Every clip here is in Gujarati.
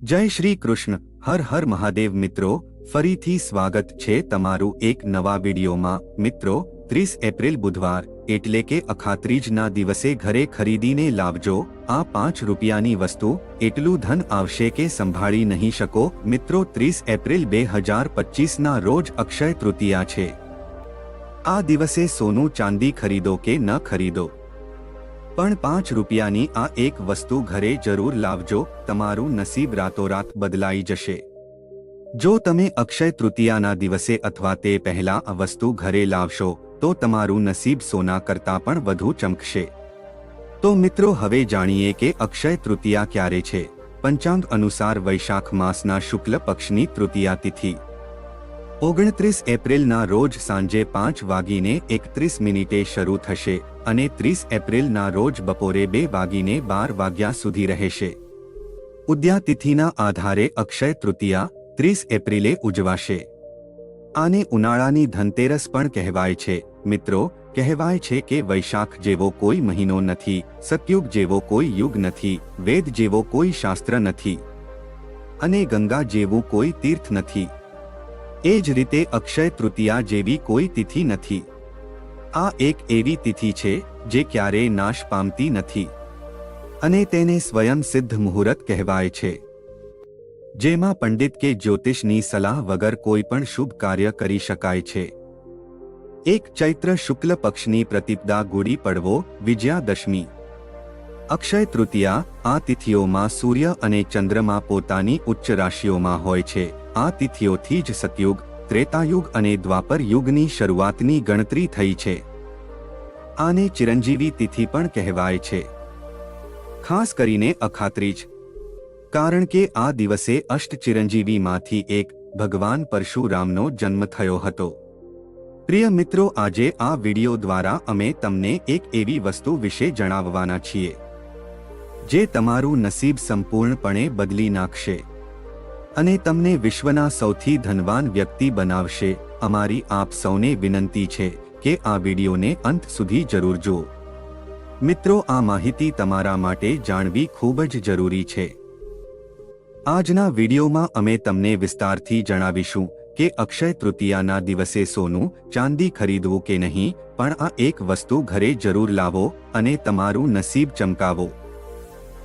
જય શ્રી કૃષ્ણ. હર હર મહાદેવ. મિત્રો, ફરીથી સ્વાગત છે તમારું એક નવા વિડીયોમાં. મિત્રો, 30 એપ્રિલ બુધવાર એટલે કે અખાત્રીજના દિવસે ઘરે ખરીદીને લાવજો આ 5 રૂપિયાની વસ્તુ. એટલું ધન આવશે કે સંભાળી નહીં શકો. મિત્રો, 30 એપ્રિલ 2025ના રોજ અક્ષય તૃતીયા છે. આ દિવસે સોનું ચાંદી ખરીદો કે ન ખરીદો, પણ 5 રૂપિયાની આ એક વસ્તુ ઘરે જરૂર લાવજો. તમારું નસીબ રાતોરાત બદલાઈ જશે. જો તમે અક્ષય તૃતીયાના દિવસે અથવા તે પહેલા આ વસ્તુ ઘરે લાવશો તો તમારું નસીબ સોના કરતાં પણ વધુ ચમકશે. તો મિત્રો, હવે જાણીએ કે અક્ષય તૃતીયા ક્યારે છે. પંચાંગ અનુસાર વૈશાખ માસના શુક્લ પક્ષની તૃતીયા તિથિ 29 એપ્રિલના રોજ સાંજે 5:31 શરૂ થશે અને 30 એપ્રિલના રોજ બપોરે 2:12 સુધી રહેશે. ઉદ્યા તિથિના આધારે અક્ષય તૃતીયા 30 એપ્રિલે ઉજવાશે. આને ઉનાળાની ધનતેરસ પણ કહેવાય છે. મિત્રો, કહેવાય છે કે વૈશાખ જેવો કોઈ મહિનો નથી, સતયુગ જેવો કોઈ યુગ નથી, વેદ જેવો કોઈ શાસ્ત્ર નથી અને ગંગા જેવું કોઈ તીર્થ નથી. એ જ રીતે અક્ષય તૃતીયા જેવી કોઈ તિથિ નથી. આ એક એવી તિથિ છે જે ક્યારેય નાશ પામતી નથી અને તેને સ્વયં સિદ્ધ મુહૂર્ત કહેવાય છે, જેમાં પંડિત કે જ્યોતિષની સલાહ વગર કોઈ પણ શુભ કાર્ય કરી શકાય છે. એક ચૈત્ર શુક્લ પક્ષની પ્રતિપદા ગુડી પડવો વિજયાદશમી. અક્ષય તૃતીયા આ તિથિઓમાં સૂર્ય અને ચંદ્રમા પોતાની ઉચ્ચ રાશિઓમાં હોય છે. આ તિથિઓથી જ સતયુગ, ત્રેતાયુગ અને દ્વાપર યુગની શરૂઆતની ગણતરી થઈ છે. આને ચિરંજીવી તિથિ પણ કહેવાય છે, ખાસ કરીને અખાત્રીજ, કારણ કે આ દિવસે અષ્ટ ચિરંજીવીમાંથી એક ભગવાન પરશુરામનો જન્મ થયો હતો. પ્રિય મિત્રો, આજે આ વિડિયો દ્વારા અમે તમને એક એવી વસ્તુ વિશે જણાવવાના છીએ જે તમારું નસીબ સંપૂર્ણપણે બદલી નાખશે અને તમને વિશ્વના સૌથી ધનવાન વ્યક્તિ બનાવશે. અમારી આપ સૌને વિનંતી છે કે આ વિડિયોને અંત સુધી જરૂર જુઓ. મિત્રો, આ માહિતી તમારા માટે જાણવી ખૂબ જ જરૂરી છે. આજના વિડિયોમાં અમે તમને વિસ્તારથી જણાવીશું કે અક્ષય તૃતીયાના દિવસે સોનું ચાંદી ખરીદવું કે નહીં, પણ આ એક વસ્તુ ઘરે જરૂર લાવો અને તમારું નસીબ ચમકાવો.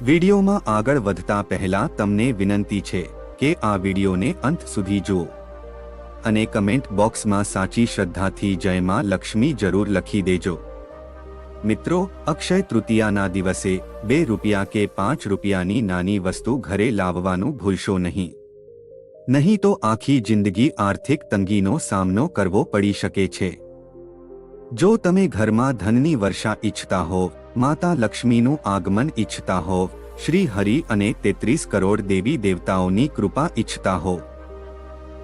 વિડિયોમાં આગળ વધતા પહેલા તમને વિનંતી છે કે આ વિડિયોને અંત સુધી જુઓ અને કમેન્ટ બોક્સમાં સાચી શ્રદ્ધાથી જય માં લક્ષ્મી જરૂર લખી દેજો. મિત્રો, અક્ષય તૃતીયાના દિવસે 2 રૂપિયા કે 5 રૂપિયાની નાની વસ્તુ ઘરે લાવવાનું ભૂલશો નહીં. નહીં તો આખી જિંદગી આર્થિક તંગીનો સામનો કરવો પડી શકે છે. જો તમે ઘરમાં ધનની વર્ષા ઈચ્છતા હોવ, માતા લક્ષ્મીનું આગમન ઈચ્છતા હોવ, શ્રી હરિ અને 33 કરોડ દેવી દેવતાઓની કૃપા ઈચ્છતા હો,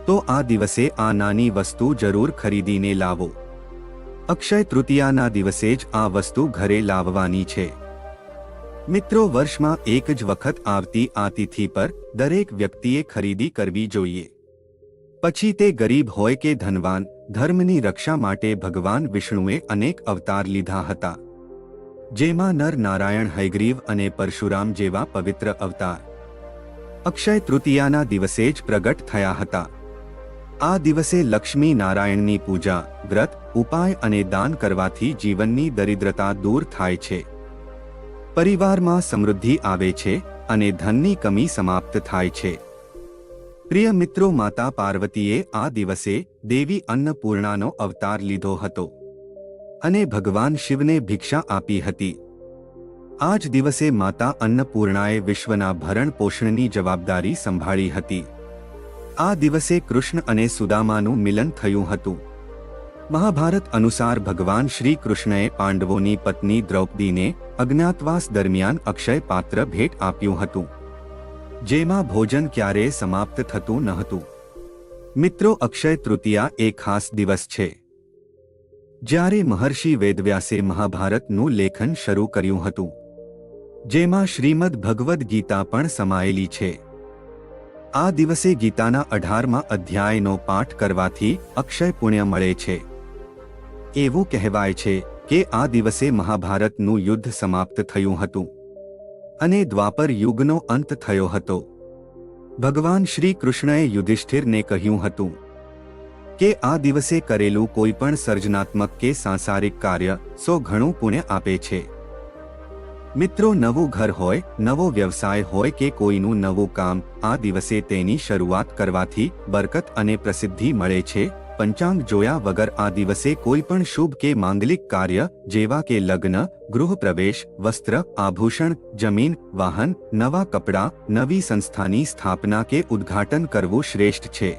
તો આ દિવસે આ નાની વસ્તુ જરૂર ખરીદીને લાવો. અક્ષય તૃતીયાના દિવસે જ આ વસ્તુ ઘરે લાવવાની છે. મિત્રો, વર્ષમાં એક જ વખત આવતી આ તિથિ પર દરેક વ્યક્તિએ ખરીદી કરવી જોઈએ. પછી તે ગરીબ હોય કે ધનવાન, ધર્મની રક્ષા માટે ભગવાન વિષ્ણુએ અનેક અવતાર લીધા હતા, જેમાં નર નારાયણ, હયગ્રીવ અને પરશુરામ જેવા પવિત્ર અવતાર અક્ષય તૃતીયાના દિવસે જ પ્રગટ થયા હતા. આ દિવસે લક્ષ્મી નારાયણની પૂજા, વ્રત, ઉપાય અને દાન કરવાથી જીવનની દરિદ્રતા દૂર થાય છે, પરિવારમાં સમૃદ્ધિ આવે છે અને ધનની કમી સમાપ્ત થાય છે. પ્રિય મિત્રો, માતા પાર્વતીએ આ દિવસે દેવી અન્નપૂર્ણાનો અવતાર લીધો હતો અને ભગવાન શિવને ભિક્ષા આપી હતી. આ જ દિવસે માતા અન્નપૂર્ણાએ વિશ્વના ભરણ પોષણની જવાબદારી સંભાળી હતી. આ દિવસે કૃષ્ણ અને સુદામાનું મિલન થયું હતું. મહાભારત અનુસાર ભગવાન શ્રી કૃષ્ણએ પાંડવોની પત્ની દ્રૌપદીને અજ્ઞાતવાસ દરમિયાન અક્ષય પાત્ર ભેટ આપ્યું હતું, જેમાં ભોજન ક્યારેય સમાપ્ત થતું ન હતું. મિત્રો, અક્ષય તૃતીયા એક ખાસ દિવસ છે જ્યારે મહર્ષિ વેદવ્યાસે મહાભારતનું લેખન શરૂ કર્યું હતું, જેમાં શ્રીમદ ભગવદ્ ગીતા પણ સમાયેલી છે. આ દિવસે ગીતાના 18મા અધ્યાયનો પાઠ કરવાથી અક્ષય પુણ્ય મળે છે. એવું કહેવાય છે કે આ દિવસે મહાભારતનું યુદ્ધ સમાપ્ત થયું હતું અને દ્વાપર યુગનો અંત થયો હતો. ભગવાન શ્રી કૃષ્ણએ યુધિષ્ઠિરને કહ્યું હતું કે આ દિવસે કરેલું કોઈ પણ સર્જનાત્મક કે સાંસારિક કાર્ય 100 ગણું પુણ્ય આપે છે। મિત્રો, નવું ઘર હોય, નવો વ્યવસાય હોય કે કોઈનું નવું કામ, આ દિવસે તેની શરૂઆત કરવાથી બરકત અને પ્રસિદ્ધિ મળે છે। પંચાંગ જોયા વગર આ દિવસે કોઈ પણ શુભ કે માંગલિક કાર્ય જેવા કે લગ્ન, ગૃહ પ્રવેશ, વસ્ત્ર, આભૂષણ, જમીન, વાહન, નવા કપડાં, નવી સંસ્થાની સ્થાપના કે ઉદ્ઘાટન કરવું શ્રેષ્ઠ છે।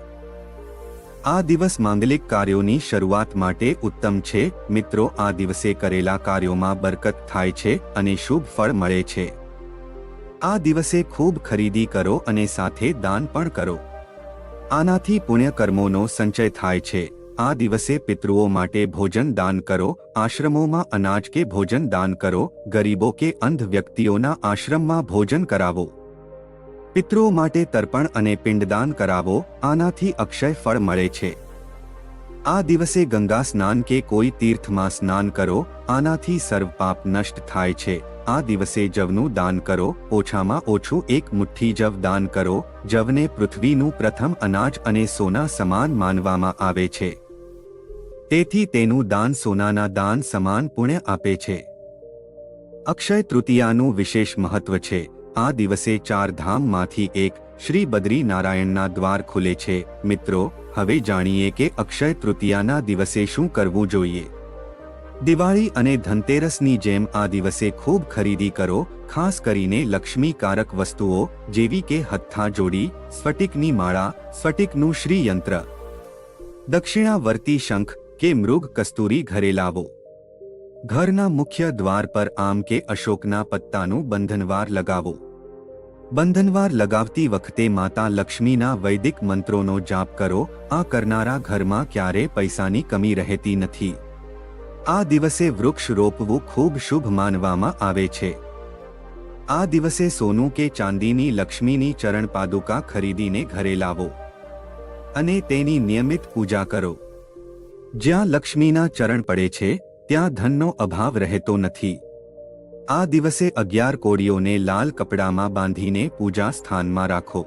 આ દિવસ માંગલિક કાર્યોની શરૂઆત માટે ઉત્તમ છે। મિત્રો, આ દિવસે કરેલા કાર્યોમાં બરકત થાય છે અને શુભ ફળ મળે છે। આ દિવસે ખૂબ ખરીદી કરો અને સાથે દાન પણ કરો। આનાથી પુણ્ય કર્મોનો સંચય થાય છે। આ દિવસે પિતૃઓ માટે ભોજન દાન કરો, આશ્રમોમાં અનાજ કે ભોજન દાન કરો, ગરીબો કે અંધ વ્યક્તિઓના આશ્રમમાં ભોજન કરાવો, પિતૃઓ માટે તર્પણ અને પિંડદાન કરાવો। આનાથી અક્ષય ફળ મળે છે। આ દિવસે ગંગા સ્નાન કે કોઈ તીર્થમાં સ્નાન કરો, આનાથી સર્વ પાપ નષ્ટ થાય છે। આ દિવસે જવનું દાન કરો, ઓછામાં ઓછું 1 મુઠ્ઠી જવ દાન કરો। જવને પૃથ્વીનું પ્રથમ અનાજ અને સોના સમાન માનવામાં આવે છે, તેથી તેનું દાન સોનાના દાન સમાન પુણ્ય આપે છે। અક્ષય તૃતીયાનું વિશેષ મહત્વ છે। આ દિવસે 4 ધામમાંથી એક શ્રી બદ્રી નારાયણના દ્વાર ખુલે છે। મિત્રો, હવે જાણીએ કે અક્ષય તૃતીયાના દિવસે શું કરવું જોઈએ। દિવાળી અને ધનતેરસની જેમ આ દિવસે ખૂબ ખરીદી કરો, ખાસ કરીને લક્ષ્મીકારક વસ્તુઓ જેવી કે હથ્થાજોડી, સ્ફટિકની માળા, સ્ફટિકનું શ્રીયંત્ર, દક્ષિણાવર્તી શંખ કે મૃગ કસ્તુરી ઘરે લાવો। ઘરના મુખ્ય દ્વાર પર આમ કે અશોકના પત્તાનું બંધનવાર લગાવો। બંધનવાર લગાવતી વખતે માતા લક્ષ્મીના વૈદિક મંત્રોનો જાપ કરો। આ કરનારા ઘરમાં ક્યારે પૈસાની કમી રહેતી નથી। આ દિવસે વૃક્ષ રોપવું ખૂબ શુભ માનવામાં આવે છે। આ દિવસે સોનું કે ચાંદીની લક્ષ્મીની ચરણ પાદુકા ખરીદીને ઘરે લાવો અને તેની નિયમિત પૂજા કરો। જ્યાં લક્ષ્મીના ચરણ પડે છે ત્યાં ધનનો અભાવ રહેતો નથી। આ દિવસે 11 કોળીઓને લાલ કપડામાં બાંધીને પૂજા સ્થાનમાં રાખો।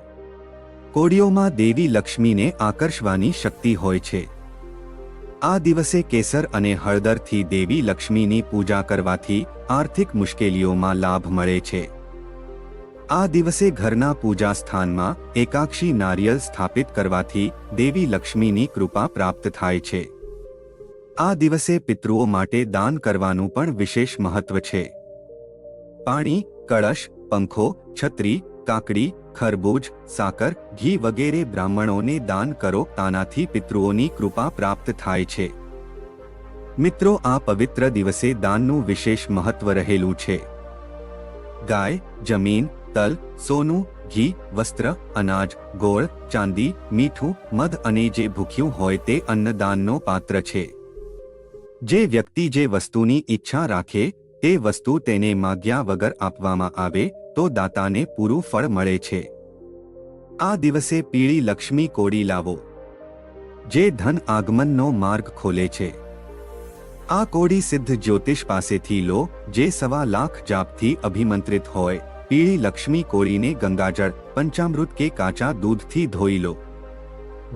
કોળીઓમાં દેવી લક્ષ્મીને આકર્ષવાની શક્તિ હોય છે। આ દિવસે કેસર અને હળદરથી દેવી લક્ષ્મીની પૂજા કરવાથી આર્થિક મુશ્કેલીઓમાં લાભ મળે છે। આ દિવસે ઘરના પૂજા સ્થાનમાં એકાક્ષી નારિયેળ સ્થાપિત કરવાથી દેવી લક્ષ્મીની કૃપા પ્રાપ્ત થાય છે। આ દિવસે પિતૃઓ માટે દાન કરવાનું પણ વિશેષ મહત્વ છે। પાણી, કળશ, પંખો, છત્રી, કાકડી, ખરબૂજ, સાકર, ઘી વગેરે બ્રાહ્મણોને દાન કરો। આનાથી પિતૃઓની કૃપા પ્રાપ્ત થાય છે। મિત્રો, આ પવિત્ર દિવસે દાનનું વિશેષ મહત્વ રહેલું છે। ગાય, જમીન, તલ, સોનું, ઘી, વસ્ત્ર, અનાજ, ગોળ, ચાંદી, મીઠું, મધ અને જે ભૂખ્યું હોય તે અન્નદાનનો પાત્ર છે। જે વ્યક્તિ જે વસ્તુની ઈચ્છા રાખે તે વસ્તુ તેને માગ્યા વગર આપવામાં આવે તો દાતાને પૂરું ફળ મળે છે। આ દિવસે પીળી લક્ષ્મી કોળી લાવો, જે ધન આગમનનો માર્ગ ખોલે છે। આ કોળી સિદ્ધ જ્યોતિષ પાસેથી લો, જે 1.25 લાખ જાપથી અભિમંત્રિત હોય। પીળી લક્ષ્મી કોળીને ગંગાજળ, પંચામૃત કે કાચા દૂધથી ધોઈ લો।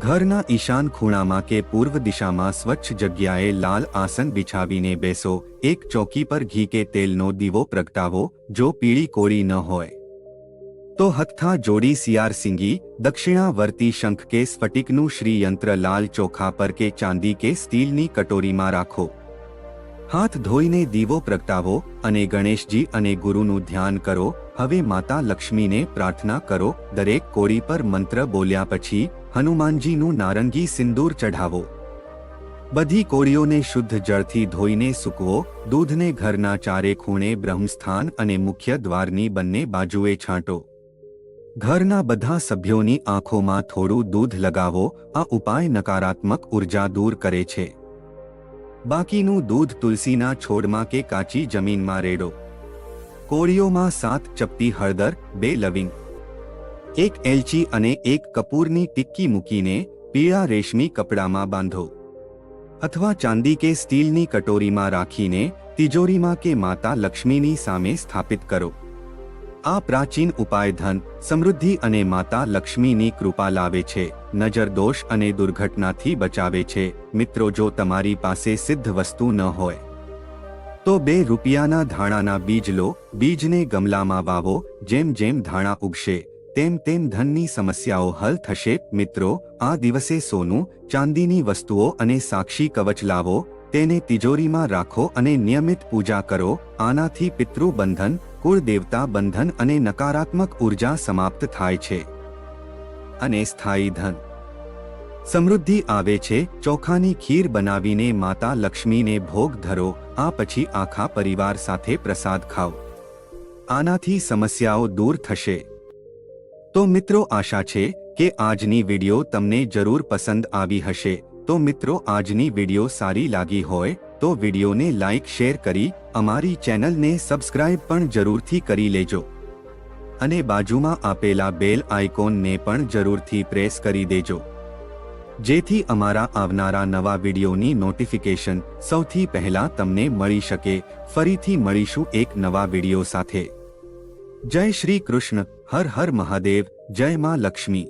ઘરના ઈશાન ખૂણામાં કે પૂર્વ દિશામાં સ્વચ્છ જગ્યાએ લાલ આસન બિછાવીને બેસો। એક ચોકી પર ઘી કે તેલનો દીવો પ્રગટાવો। જો પીળી કોળી ન હોય તો હથ્થા જોડી સિયાર સિંગી, દક્ષિણાવર્તી શંખ કે સ્ફટિકનું શ્રીયંત્ર લાલ ચોખા પર કે ચાંદી કે સ્ટીલની કટોરીમાં રાખો। હાથ ધોઈને દીવો પ્રગટાવો અને ગણેશજી અને ગુરુનું ધ્યાન કરો। હવે માતા લક્ષ્મીને પ્રાર્થના કરો। દરેક કોળી પર મંત્ર બોલ્યા પછી હનુમાનજીનું નારંગી સિંદૂર ચઢાવો। બધી કોળીઓને શુદ્ધ જળથી ધોઈને સૂકવો। દૂધને ઘરના ચારે ખૂણે બ્રહ્મસ્થાન અને મુખ્ય દ્વારની બંને બાજુએ છાંટો। ઘરના બધા સભ્યોની આંખોમાં થોડું દૂધ લગાવો। આ ઉપાય નકારાત્મક ઉર્જા દૂર કરે છે। બાકીનું દૂધ તુલસીના છોડમાં કે કાચી જમીનમાં રેડો। કોળીઓમાં 7 ચપટી હળદર, 2 લવિંગ, 1 એલચી અને 1 કપૂરની ટિક્કી મૂકીને પીળા રેશમી કપડામાં બાંધો અથવા ચાંદી કે સ્ટીલની કટોરીમાં રાખીને તિજોરીમાં કે માતા લક્ષ્મીની સામે સ્થાપિત કરો। આ પ્રાચીન ઉપાય ધન, સમૃદ્ધિ અને માતા લક્ષ્મીની કૃપા લાવે છે, નજર દોષ અને દુર્ઘટનાથી બચાવે છે. મિત્રો, જો તમારી પાસે સિદ્ધ વસ્તુ ન હોય તો 2 રૂપિયાના ધાણાના બીજ લો. બીજને ગમલામાં વાવો. જેમ જેમ ધાણા ઉગશે તેમ તેમ ધનની સમસ્યાઓ હલ થશે. મિત્રો, આ દિવસે સોનું, ચાંદીની વસ્તુઓ અને સાક્ષી કવચ લાવો. તેને તિજોરીમાં રાખો અને નિયમિત પૂજા કરો. આનાથી પિતૃ બંધન, કુળ દેવતા બંધન અને નકારાત્મક ઉર્જા સમાપ્ત થાય છે અને સ્થાયી ધન, સમૃદ્ધિ આવે છે. ચોખાની ખીર બનાવીને માતા લક્ષ્મીને ભોગ ધરો. આ પછી આખા પરિવાર સાથે પ્રસાદ ખાઓ. આનાથી સમસ્યાઓ દૂર થશે. તો મિત્રો, આશા છે કે આજની વિડિયો તમને જરૂર પસંદ આવી હશે. તો મિત્રો, આજની વિડિયો સારી લાગી હોય તો વિડિયોને લાઈક શેર કરી અમારી ચેનલને સબસ્ક્રાઇબ પણ જરૂરથી કરી લેજો અને બાજુમાં આપેલા બેલ આઇકોનને પણ જરૂરથી પ્રેસ કરી દેજો, જેથી અમારા આવનારા નવા વિડિયોની નોટિફિકેશન સૌથી પહેલા તમને મળી શકે. ફરીથી મળીશું એક નવા વિડિયો સાથે. જય શ્રી કૃષ્ણ. હર હર મહાદેવ. જય માં લક્ષ્મી.